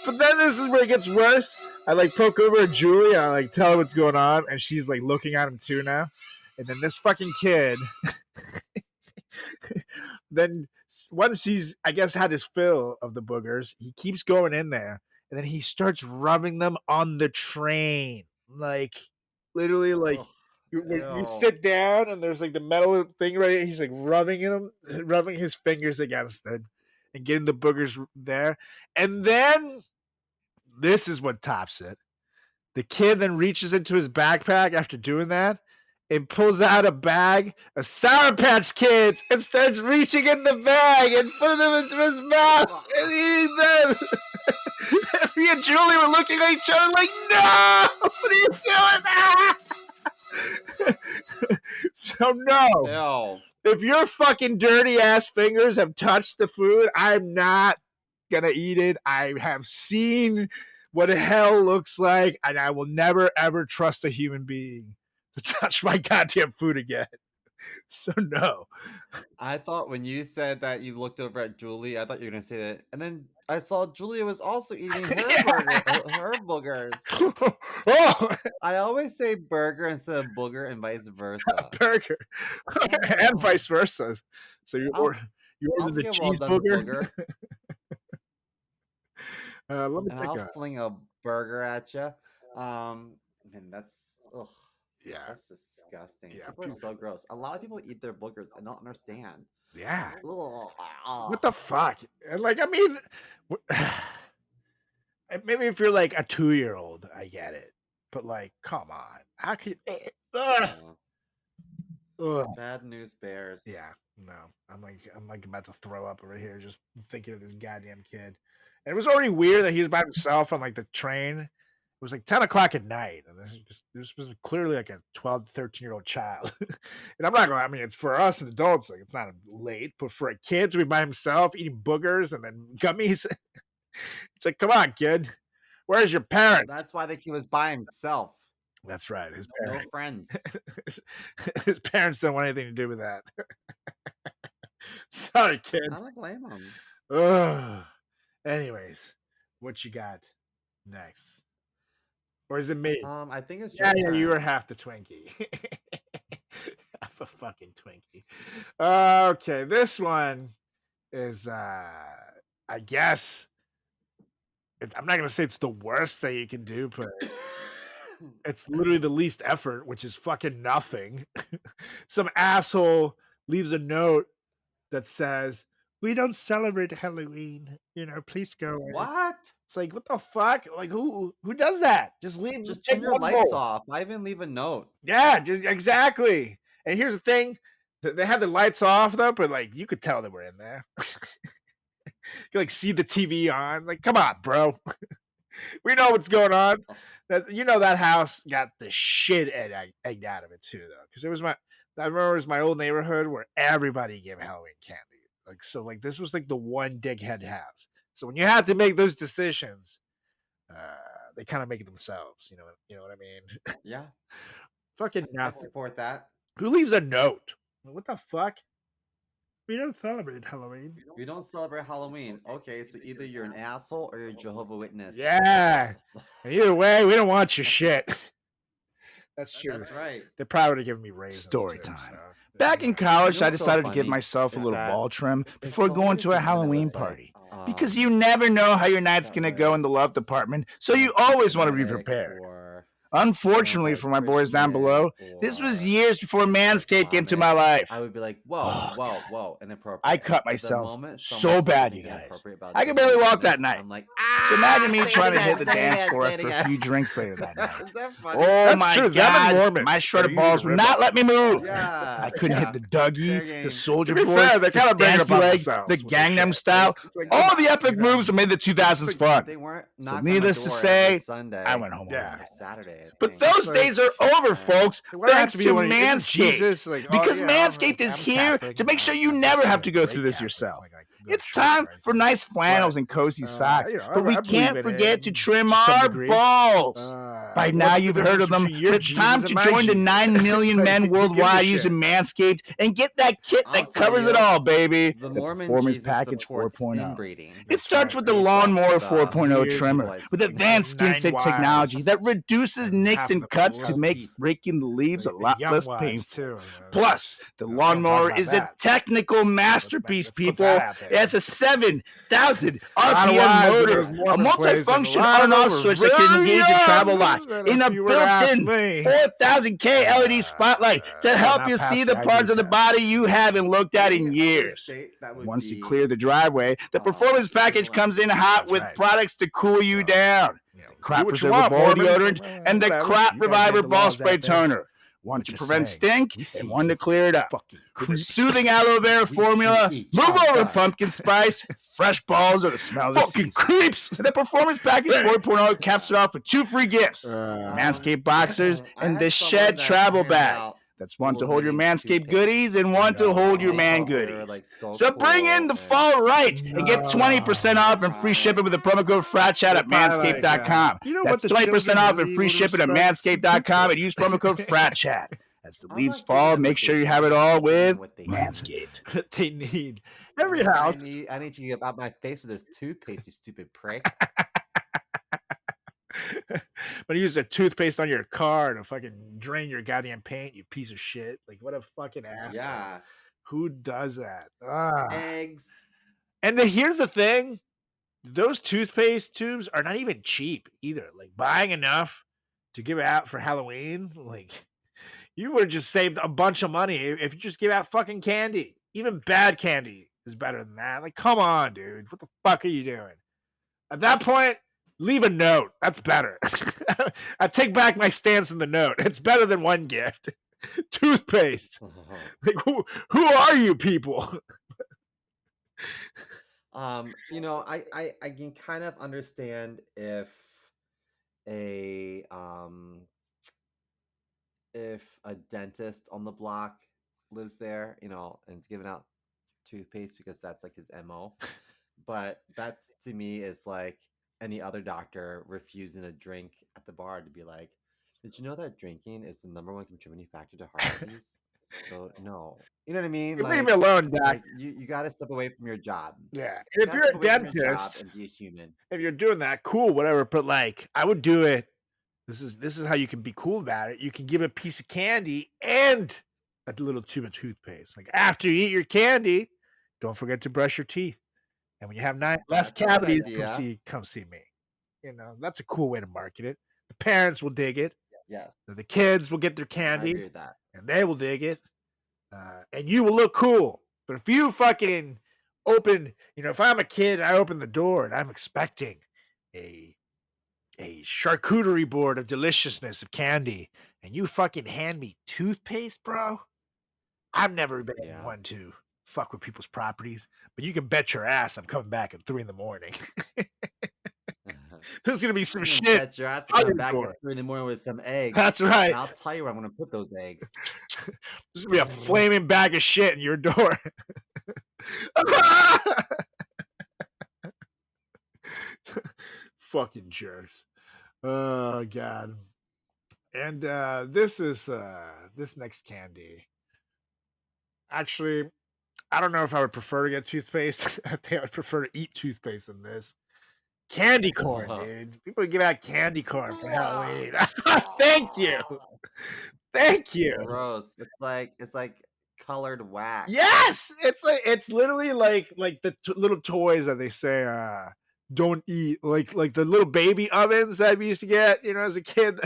But then this is where it gets worse. I like poke over at Julie and I like tell her what's going on, and she's like looking at him too now. And then this fucking kid, then once he's I guess had his fill of the boogers, he keeps going in there, and then he starts rubbing them on the train, like literally like. You sit down and there's like the metal thing right here. He's like rubbing his fingers against it and getting the boogers there. And then this is what tops it. The kid then reaches into his backpack after doing that and pulls out a bag of Sour Patch Kids and starts reaching in the bag and putting them into his mouth and eating them. Me and Julie were looking at each other like, no, what are you doing? So no. If your fucking dirty ass fingers have touched the food, I'm not gonna eat it. I have seen what hell looks like, and I will never ever trust a human being to touch my goddamn food again. So no. I thought when you said that you looked over at Julie, I thought you were gonna say that, and then I saw Julia was also eating her boogers. Oh, I always say burger instead of booger, and vice versa. Burger, and vice versa. So you order the cheese booger. Let me and I'll fling a burger at you. Man, that's that's disgusting. Yeah, people are so gross. A lot of people eat their boogers and don't understand. Yeah. Ugh. What the fuck? And like, I mean, maybe if you're like a 2-year-old, I get it. But like, come on, how can you? Bad news bears. Yeah, no, I'm like about to throw up over here just thinking of this goddamn kid. And it was already weird that he was by himself on like the train. It was like 10 o'clock at night, and this was clearly like a 12 to 13-year-old child. And I'm not going. I mean, it's for us as adults, like it's not late, but for a kid to be by himself eating boogers and then gummies, it's like, come on, kid, where's your parents? That's why the kid was by himself. That's right. His parents, no friends. His parents don't want anything to do with that. Sorry, kid. I don't blame him. Ugh. Anyways, what you got next? Or is it me? I think it's yeah, you were half the Twinkie. Half a fucking Twinkie. Okay, this one is I guess I'm not gonna say it's the worst thing you can do, but it's literally the least effort, which is fucking nothing. Some asshole leaves a note that says, "We don't celebrate Halloween. Please go away." What? It's like, what the fuck? Like, who does that? Just leave. Just turn your lights off. I even leave a note. Yeah, exactly. And here's the thing: they have the lights off though, but like you could tell they were in there. You like see the TV on. Like, come on, bro. We know what's going on. That house got the shit egged out of it too, though, because I remember it was my old neighborhood where everybody gave Halloween candy. Like, so like this was like the one dickhead house. So when you have to make those decisions, they kind of make it themselves. You know what I mean? Yeah. Fucking nothing. I support that. Who leaves a note? What the fuck? We don't celebrate Halloween. We don't celebrate Halloween. Okay, so either you're an asshole or you're a Jehovah's Witness. Yeah. Either way, we don't want your shit. That's true. That's right. They probably would have given me raisins. Story too, time. so, Back in yeah. college, You know I what's so decided to give funny myself a is little that ball trim it's before so going many to a things I'm gonna Halloween say. party. Because you never know how your night's going to go in the love department, so you always want to be prepared. Unfortunately for my boys down below, this was years before Manscaped came to my life. I would be like, whoa, Oh, whoa, God. whoa, inappropriate. I cut But the myself moment so someone says bad, something you guys. inappropriate about I could barely Jehovah's walk that Witness, night. I'm like, So imagine me say it trying to again, hit the say it dance again, floor say it after a again. few drinks later that night. Isn't that funny? Oh That's my true. Them and God, Mormons, my they're shredded easy balls to would rip not on. let me move. Yeah, I couldn't hit the fair Dougie, game. the Soldier To be Board, fair, they the kind of bring it Stanky upon Leg, themselves the with their Gangnam shit. Style. It's like, All the epic you know. moves that made the 2000s But fun. they weren't So knocking on my needless to door say, every Sunday. I went home Yeah. alone. Or Saturday. I But think. those like- days are over, folks. Why do I have Thanks to be to one of you? Isn't Manscaped. Jesus, like, Because I'm Manscaped is here Catholic, to make sure and you I'm never just have a to go great through this Catholic, yourself. like, I go to It's church time or for anything. nice flannels But, and cozy socks, you know, but we I believe can't in forget it to trim to some our degree. balls. By now, what's the you've heard of difference them, between your but it's time Jesus to and my join the Jesus? 9 million Like, men who gives a worldwide shit? using Manscaped and get that kit I'll that tell covers you, it all, baby. The The Mormon Performance Jesus Package supports 4.0. inbreeding. It That's starts right. with the Based off Lawnmower the 4.0 weird trimmer license. with advanced skin 9 safe wives technology that reduces and nicks half and the cuts people. to make Teeth. raking the leaves a And lot young less wives, painful. too. Plus, the We don't talk lawnmower about is that. a technical masterpiece, let's put people. that out there. It has a 7,000 lot of RPM wives in motor, those a Mormon places, and a multifunction lot of on-and-off them are switch that can very engage your travel young, lock, and and if a you were to ask built-in me, 4,000K LED spotlight to help not you past see the the parts of the ID body you haven't looked at Any in other years. state that would Once you be, clear the driveway, the Performance Package comes in hot That's with right. products to cool you So, down. you know, The do Crop what you Preserver want, Ball Mormons. Deodorant and the Whatever. Crop You guys Reviver made the Ball laws Spray out there. Toner. One But to just prevent saying, stink we see and one to clear it up. fucking With creeps. soothing aloe vera formula, each move over other. pumpkin spice, fresh balls, or the smell of the Fucking season. creeps. And the Performance Package 4.0 caps it off with 2 free gifts. Manscaped boxers I and had the someone Shed that travel handed bag. out That's one to little hold your mini Manscaped toothpaste. goodies and one to hold your They man thought they were, goodies. like, So bring in cool the and- fall right and get 20% off and free shipping with the promo code FratChat at manscaped.com. You know what That's the 20% children off really and free would shipping at respect? manscaped.com and use promo code FratChat. As the I'm leaves not giving fall, them make what sure they you have it want, all I'm giving them with what they Manscaped. That they need. Every need. house. I need you to get out my face with this toothpaste, you stupid prick. But use a toothpaste on your car to fucking drain your goddamn paint, you piece of shit. Like, what a fucking asshole. Yeah. Who does that? Ah. Eggs. And here's the thing. Those toothpaste tubes are not even cheap either. Like, buying enough to give out for Halloween, like, you would have just saved a bunch of money if you just give out fucking candy. Even bad candy is better than that. Like, come on, dude. What the fuck are you doing? At that point, leave a note. That's better. I take back my stance in the note. It's better than one gift. Toothpaste. Like, who are you people? You know, I can kind of understand if a dentist on the block lives there, you know, and it's giving out toothpaste because that's like his MO. But that to me is like any other doctor refusing a drink at the bar to be like, did you know that drinking is the #1 contributing factor to heart disease? So no, you know what I mean? Leave me alone, Doc. Like, you got to step away from your job. Yeah. You If gotta you're a step away from your job dentist, and be a human. if you're doing that, cool, whatever. But like, I would do it. This is how you can be cool about it. You can give a piece of candy and a little tube of toothpaste. Like, after you eat your candy, don't forget to brush your teeth. And when you have less That's a good cavities, idea. come see me. You know, that's a cool way to market it. The parents will dig it. Yes, The kids will get their I agree candy, with that. and they will dig it. And you will look cool. But if you fucking open, you know, if I'm a kid and I open the door and I'm expecting a charcuterie board of deliciousness of candy, and you fucking hand me toothpaste, bro, I've never been Yeah. one to fuck with people's properties, but you can bet your ass I'm coming back at 3 a.m. There's gonna be some You shit. can bet your ass to on come your back door. at 3 a.m. with some eggs. That's right. And I'll tell you where I'm going to put those eggs. There's gonna be a flaming bag of shit in your door. Fucking jerks. Oh god. And this next candy. Actually, I don't know if I would prefer to get toothpaste. I think I would prefer to eat toothpaste than this. Candy corn, dude. People give out candy corn for Halloween. Thank you. Thank you. Gross. It's like colored wax. Yes, it's literally like the little toys that they say don't eat, like the little baby ovens that we used to get, as a kid.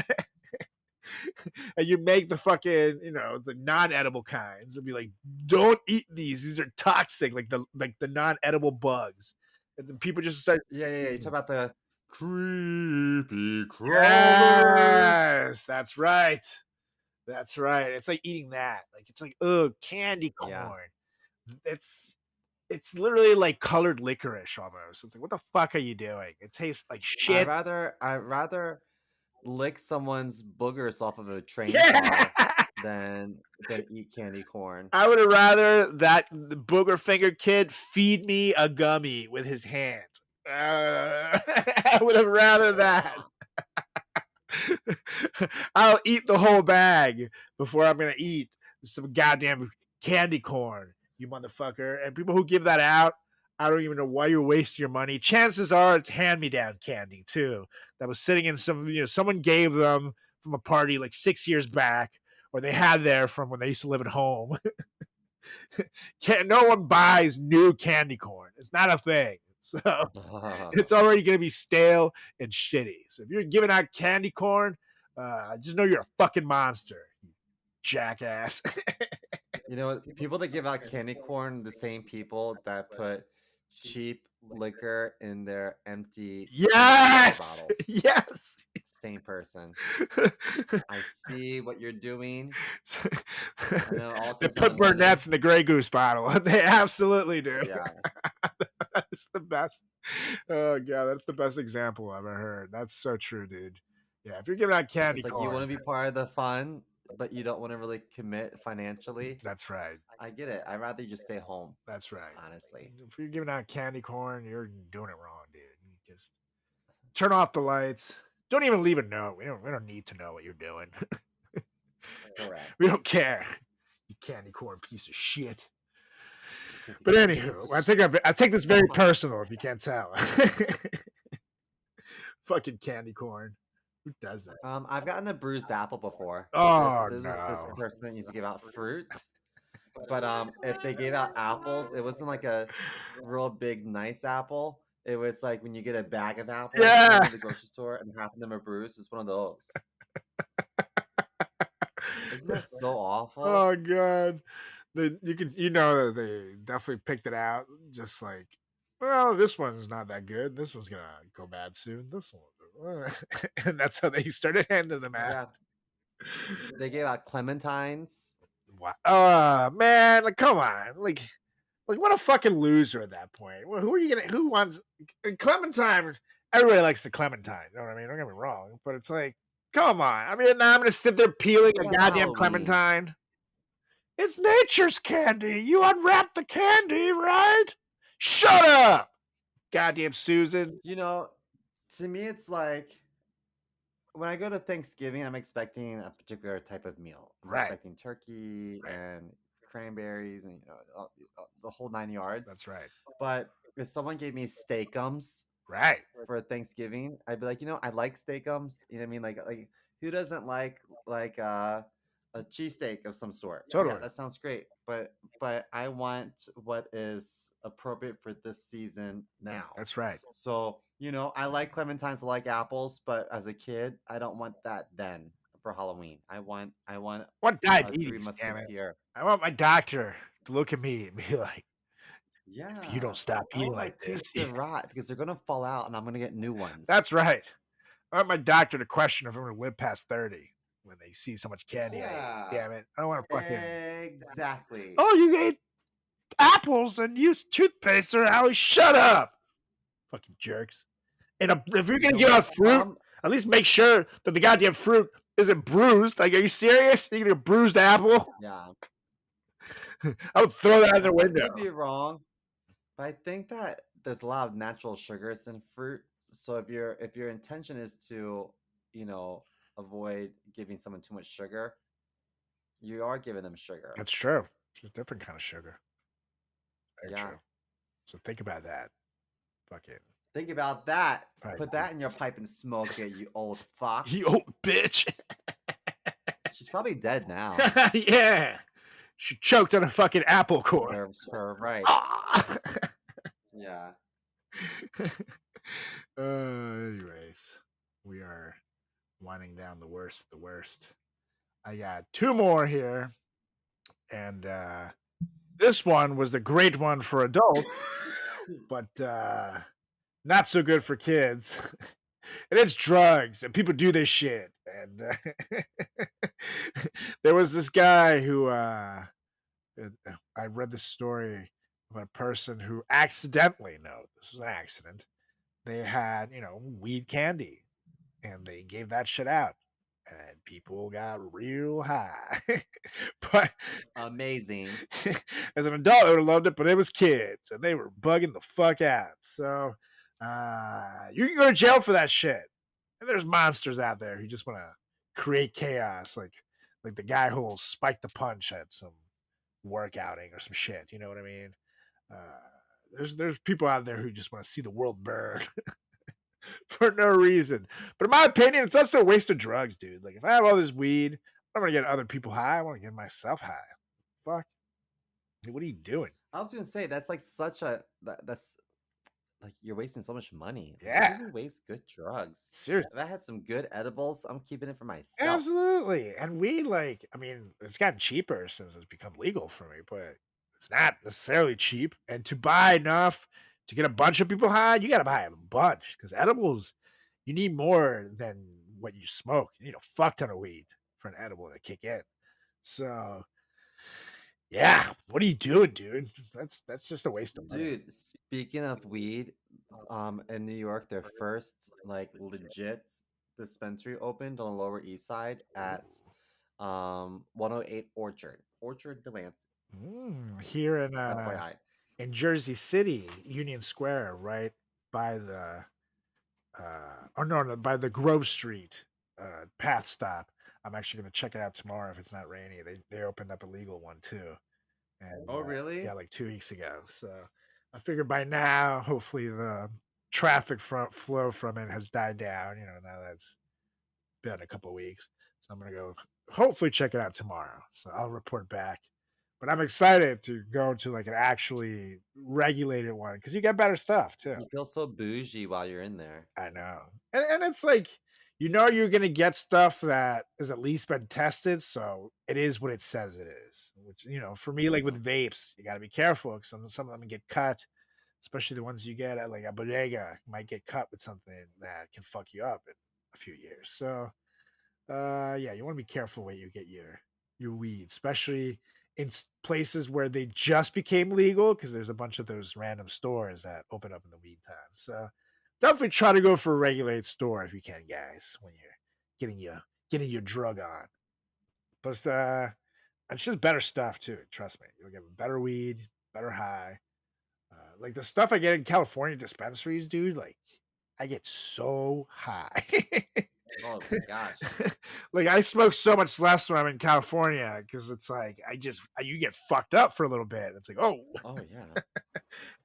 And you make the fucking, the non-edible kinds. It'd be like, don't eat these. These are toxic, like the non-edible bugs. And then people just start. Yeah. You talk about the creepy crawlers. Yes, that's right. That's right. It's like eating that. Like it's like, candy corn. Yeah. It's literally like colored licorice almost. It's like, what the fuck are you doing? It tastes like shit. I'd rather lick someone's boogers off of a train car than eat candy corn. I would have rather that booger fingered kid feed me a gummy with his hands. I would have rather that. I'll eat the whole bag before I'm gonna eat some goddamn candy corn, you motherfucker. And people who give that out, I don't even know why you're wasting your money. Chances are it's hand-me-down candy too. That was sitting in someone gave them from a party like 6 years back, or they had there from when they used to live at home. No one buys new candy corn. It's not a thing. So it's already going to be stale and shitty. So if you're giving out candy corn, just know you're a fucking monster, you jackass. People that give out candy corn, the same people that put cheap liquor in their empty Yes, bottles. yes. Same person. I see what you're doing. They put Burnett's in the Grey Goose bottle. They absolutely do. Yeah. That's the best. Oh god, that's the best example I've ever heard. That's so true, dude. Yeah, if you're giving out candy It's like corn, you want to be part of the fun, but you don't want to really commit financially. That's right. I get it. I'd rather just stay home. That's right. Honestly. If you're giving out candy corn, you're doing it wrong, dude. You just turn off the lights. Don't even leave a note. We don't need to know what you're doing. Correct. We don't care. You candy corn piece of shit. But anywho, I take this very personal. If you can't tell, fucking candy corn. Who does that? I've gotten a bruised apple before. Oh, this no. This person that used to give out fruit. But if they gave out apples, it wasn't like a real big nice apple. It was like when you get a bag of apples at the grocery store and half of them are bruised. It's one of those. Isn't that so awful? Oh god. That they definitely picked it out. Just like, well, this one's not that good. This one's gonna go bad soon. This one, and that's how they started handing them out. Yeah. They gave out clementines. Wow. Man, like, come on, like what a fucking loser at that point. Well, who wants clementine? Everybody likes the clementine. You know what I mean? Don't get me wrong, but it's like, come on. I mean, now I'm gonna sit there peeling a goddamn clementine. It's nature's candy. You unwrap the candy, right? Shut up, goddamn Susan. To me, it's like when I go to Thanksgiving, I'm expecting a particular type of meal. I'm expecting turkey and cranberries and the whole 9 yards. That's right. But if someone gave me steakums, right, for Thanksgiving, I'd be like, I like steakums. You know what I mean? Like who doesn't like a cheesesteak of some sort? Totally. Yeah, that sounds great. But I want what is appropriate for this season now. That's right. So, I like clementines, I like apples, but as a kid, I don't want that then for Halloween. I want diabetes, damn it. I want my doctor to look at me and be like, yeah, if you don't stop eating like this, they're rot because they're gonna fall out and I'm gonna get new ones. That's right. I want my doctor to question if I'm gonna live past 30 when they see so much candy. I ate. Damn it. I don't want to fucking exactly. Oh, you ate apples and used toothpaste, or Allie, shut up. Fucking jerks. And if you're gonna give out fruit, at least make sure that the goddamn fruit isn't bruised. Like, are you serious? You're gonna get a bruised apple? Yeah. I would throw that out the window. I could be wrong, but I think that there's a lot of natural sugars in fruit. So if your intention is to, avoid giving someone too much sugar, you are giving them sugar. That's true. It's just a different kind of sugar. Very Yeah. true. So think about that. Fucking Think about that. Right. Put that in your pipe and smoke it, you old fuck. you old bitch. She's probably dead now. Yeah. She choked on a fucking apple core. Serves her right. Ah. Yeah. Anyways, we are winding down the worst of the worst. I got two more here. And this one was the great one for adults, but not so good for kids. And it's drugs, and people do this shit. And there was this guy who I read this story about a person who accidentally, no, this was an accident. They had, weed candy, and they gave that shit out, and people got real high. But Amazing. as an adult, I would have loved it, but it was kids, and they were bugging the fuck out. So you can go to jail for that shit. And there's monsters out there who just want to create chaos, like the guy who'll spike the punch at some workouting or some shit. You know what I mean? There's people out there who just want to see the world burn for no reason. But in my opinion, it's also a waste of drugs, dude. Like if I have all this weed, I'm gonna get other people high. I want to get myself high. Fuck. Dude, what are you doing? I was gonna say that's like that's like you're wasting so much money. Yeah. Who waste good drugs? Seriously. If I had some good edibles, I'm keeping it for myself. Absolutely. And weed, it's gotten cheaper since it's become legal for me, but it's not necessarily cheap. And to buy enough to get a bunch of people high, you got to buy a bunch because edibles, you need more than what you smoke. You need a fuck ton of weed for an edible to kick in. So, yeah, what are you doing, dude? That's just a waste of money. Dude, speaking of weed, in New York, their first like legit dispensary opened on the Lower East Side at 108 Orchard Delancey. Here in FYI. in Jersey City, Union Square, right by the by the Grove Street path stop. I'm actually going to check it out tomorrow if it's not rainy. They opened up a legal one too. And, Oh, really? Yeah, like 2 weeks ago. So I figured by now, hopefully the traffic flow from it has died down. Now that's been a couple of weeks. So I'm going to go hopefully check it out tomorrow. So I'll report back. But I'm excited to go to like an actually regulated one because you get better stuff too. You feel so bougie while you're in there. I know. And it's like, you're going to get stuff that has at least been tested. So it is what it says it is, which, for me, like with vapes, you got to be careful because some of them get cut, especially the ones you get at like a bodega might get cut with something that can fuck you up in a few years. So, yeah, you want to be careful where you get your weed, especially in places where they just became legal because there's a bunch of those random stores that open up in the weed time. So definitely try to go for a regulated store if you can, guys, when you're getting your drug on. Plus, it's just better stuff too. Trust me, you'll get better weed, better high. Like the stuff I get in California dispensaries, dude. Like I get so high. Oh my gosh. Like I smoke so much less when I'm in California because it's like you get fucked up for a little bit. It's like, oh yeah.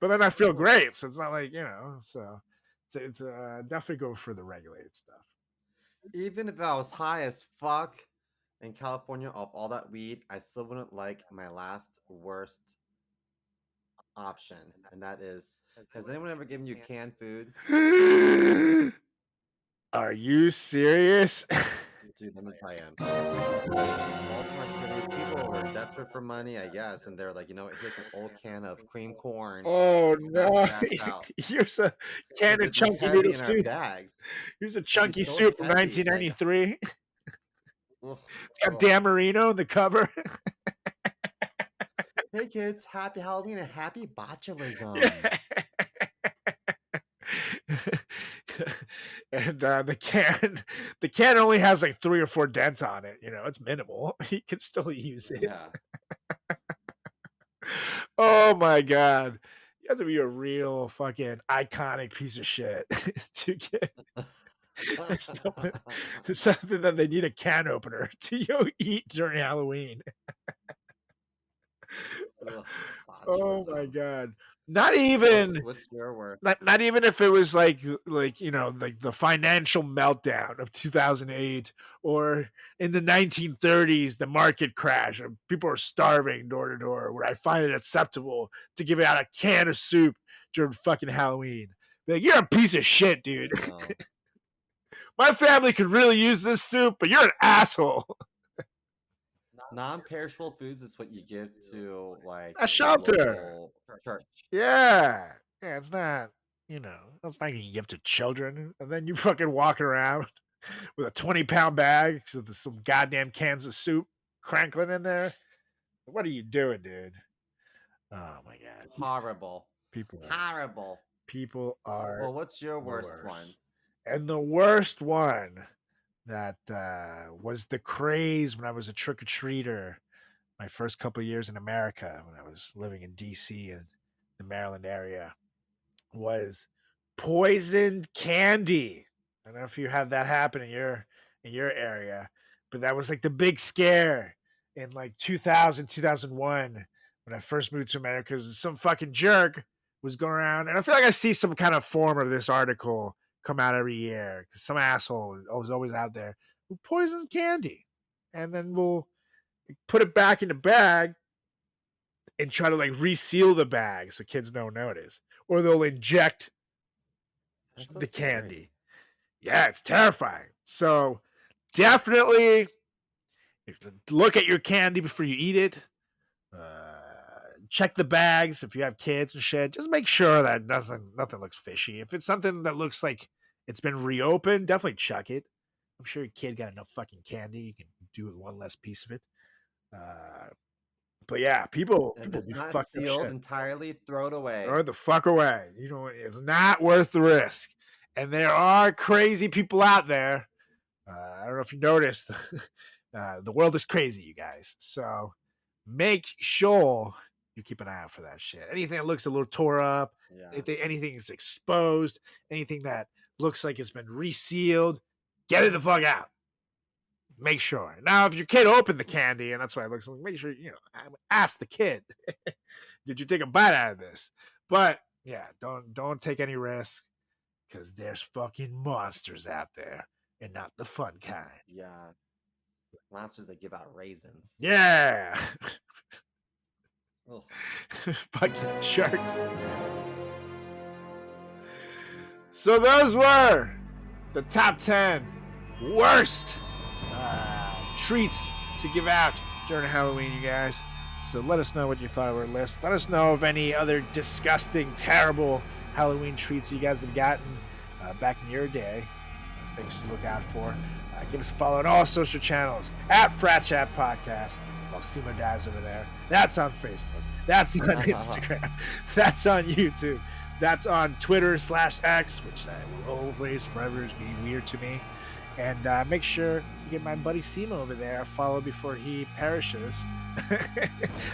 But then I feel great. So it's not like, so it's definitely go for the regulated stuff. Even if I was high as fuck in California off all that weed, I still wouldn't like my last worst option. And that is, has anyone ever given you canned food? Are you serious? Dude, let me tell you. Baltimore City, people were desperate for money, I guess, and they're like, here's an old can of cream corn. Oh no! Here's a can of chunky noodle soup. Here's a chunky soup from 1993. It's got Dan Marino in the cover. Hey kids, happy Halloween and happy botulism. And the can only has like 3 or 4 dents on it. It's minimal. You can still use it. Yeah. Oh my god, you have to be a real fucking iconic piece of shit to get something that they need a can opener to eat during Halloween. Oh my botulism. god! Not even. What's your worst? Not even if it was like like the financial meltdown of 2008, or in the 1930s the market crash and people are starving door to door, where I find it acceptable to give out a can of soup during fucking Halloween. Be like, you're a piece of shit, dude. No. My family could really use this soup, but you're an asshole. Non-perishable foods is what you give to like A shelter. local church. Yeah, it's not. That's not you give to children, and then you fucking walking around with a 20-pound bag because there's some goddamn cans of soup crankling in there. What are you doing, dude? Oh my god, Horrible. people are. Well, what's your the worst one? And the worst one that was the craze when I was a trick-or-treater my first couple of years in America, when I was living in DC and the Maryland area, was poisoned candy. I don't know if you had that happen in your area, but that was like the big scare in like 2000, 2001 when I first moved to America. Some fucking jerk was going around, and I feel like I see some kind of form of this article come out every year because some asshole was always out there who poisons candy, and then we'll put it back in the bag and try to like reseal the bag so kids don't notice, or they'll inject That's so the scary. candy. Yeah, it's terrifying. So definitely look at your candy before you eat it. Check the bags if you have kids and shit. Just make sure that nothing looks fishy. If it's something that looks like it's been reopened, definitely chuck it. I'm sure your kid got enough fucking candy. You can do with one less piece of it. But yeah, people If it's be not fucked up sealed shit. entirely, throw it away. Throw it the fuck away. It's not worth the risk. And there are crazy people out there. I don't know if you noticed. The world is crazy, you guys. So make sure you keep an eye out for that shit. Anything that looks a little tore up, Yeah. anything that's exposed, anything that looks like it's been resealed, get it the fuck out. Make sure. Now, if your kid opened the candy, and that's why it looks like, make sure, ask the kid, did you take a bite out of this? But yeah, don't take any risk, because there's fucking monsters out there, and not the fun kind. Yeah. Monsters that give out raisins. Yeah. Ugh. Fucking sharks. So those were the top 10 worst treats to give out during Halloween, you guys. So let us know what you thought of our list. Let us know of any other disgusting, terrible Halloween treats you guys have gotten back in your day. Things to look out for. Give us a follow on all social channels at FratChat Podcast. While Seymour dies over there. That's on Facebook. That's on Instagram. That's on YouTube. That's on Twitter/X, which will always forever be weird to me. And make sure you get my buddy Seymour over there a follow before he perishes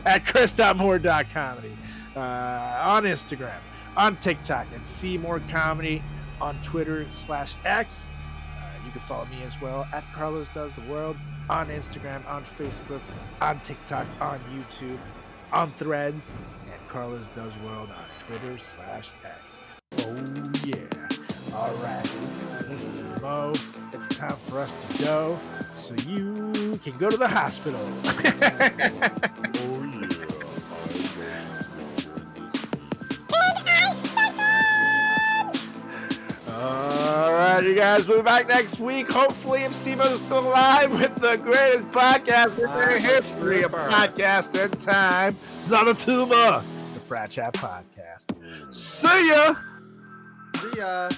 at chris.moore.comedy on Instagram, on TikTok, and Seymour Comedy on Twitter/X. You can follow me as well at Carlos Does the World on Instagram, on Facebook, on TikTok, on YouTube, on Threads, and Carlos Does World on Twitter/X. Oh yeah. All right. Mr. Mo, it's time for us to go so you can go to the hospital. Oh yeah. All right, you guys, we'll be back next week. Hopefully, if Simo's still alive, with the greatest podcast in the history of podcast and time. It's not a tumor. The FratChat Podcast. See ya. See ya.